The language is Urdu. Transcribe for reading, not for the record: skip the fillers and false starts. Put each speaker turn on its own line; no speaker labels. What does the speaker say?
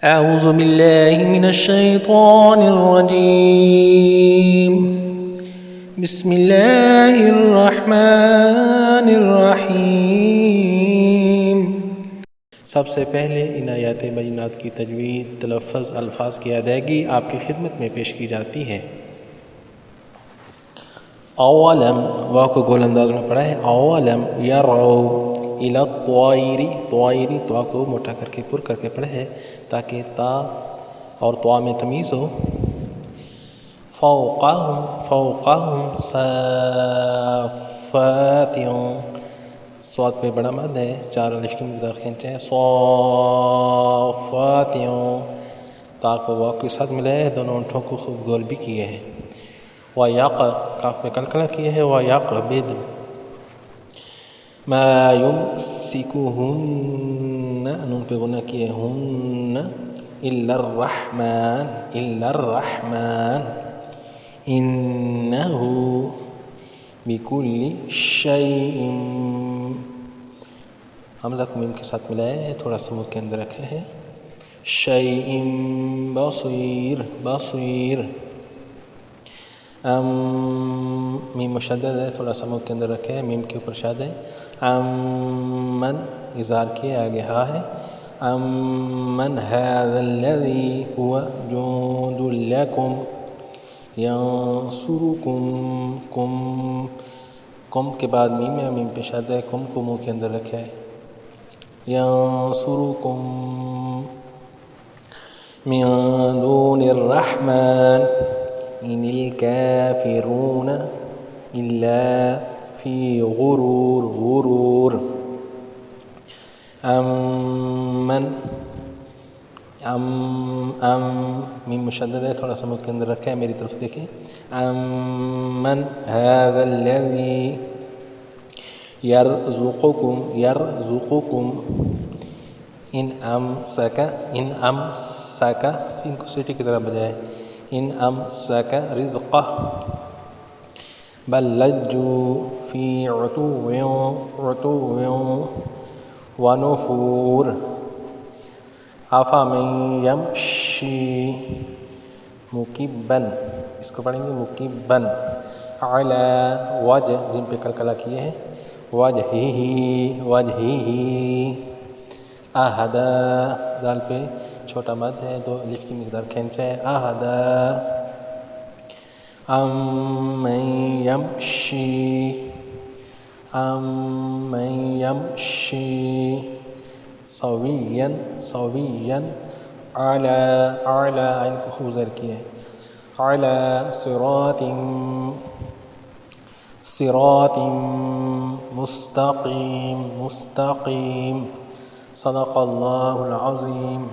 أعوذ بالله من الشيطان الرجيم بسم الله الرحمن الرحیم۔ سب سے پہلے ان آیات بینات کی تجوید، تلفظ، الفاظ کی ادائیگی آپ کی خدمت میں پیش کی جاتی ہے۔ اولم، واو کو گول انداز میں پڑھا ہے، اولم یرعو الی الطائر، طائر تو کو موٹا کر کے پر کر کے پڑھا ہے تاکہ تا اور طوا میں تمیز ہو۔ فوقہم، فوقہم صافات، صاد پہ بڑا مد ہے، چار الف کی مقدار کھینچتے ہیں، صافات، تا کو واو کے ساتھ ملایا ہے، دونوں ہونٹوں کو خوب گول بھی کیے ہیں۔ کاف میں کلکلہ کیا ہے، وَيَقْبِضْ مَا يُمْسِكُهُنَّ، نون پہ غنہ کیے ہن، إِلَّا الرَّحْمَنِ، إِلَّا الرَّحْمَنِ إِنَّهُ بِكُلِّ شَيْءٍ، حمزہ کو میم کے ساتھ ملایا ہے، تھوڑا سا منہ کے اندر رکھے ہیں، شَيْءٍ بَصِيرٌ، بصیر۔ میم مشدد ہے، تھوڑا سا منہ کے اندر رکھے ہیں، میم کے اوپر شاد ہے۔ امن، اظہار کیے، آگے ہا ہے۔ امن هذا الذي هو جند لكم ينصركم، کم، کم کے بعد میم ہے، میم پہ شاد ہے، کم کو منہ کے اندر رکھے ہے۔ ينصركم من دون الرحمن إن الكافرون إلا في غرور، غرور۔ امن، میم مشدد ہے، تھوڑا سا منہ کے اندر رکھا ہے، میری طرف دیکھیں۔ امن هذا الذي يرزقكم، يرزقكم ان امسک، ان امسک، سین کو سیٹی کی طرح بجائے، ان امسک رزقہ، بل لجوا فی عتو، عتو ونفور۔ افمن یمشی مکبا، اس کو پڑھیں گے مکبا، علی وجہ، جن پہ کلکلہ کیے ہیں، وجہہ، وجہہ، اہدا، دال پہ چھوٹا مد ہے، دو الف کی مقدار کھینچا ہے، اہدا۔ امن یمشی، امن یمشی سویا، سویا، علی، علی، عین کو خوب زیر کیے ہیں، علی صراط، صراط مستقیم، مستقیم۔ صدق اللہ العظیم۔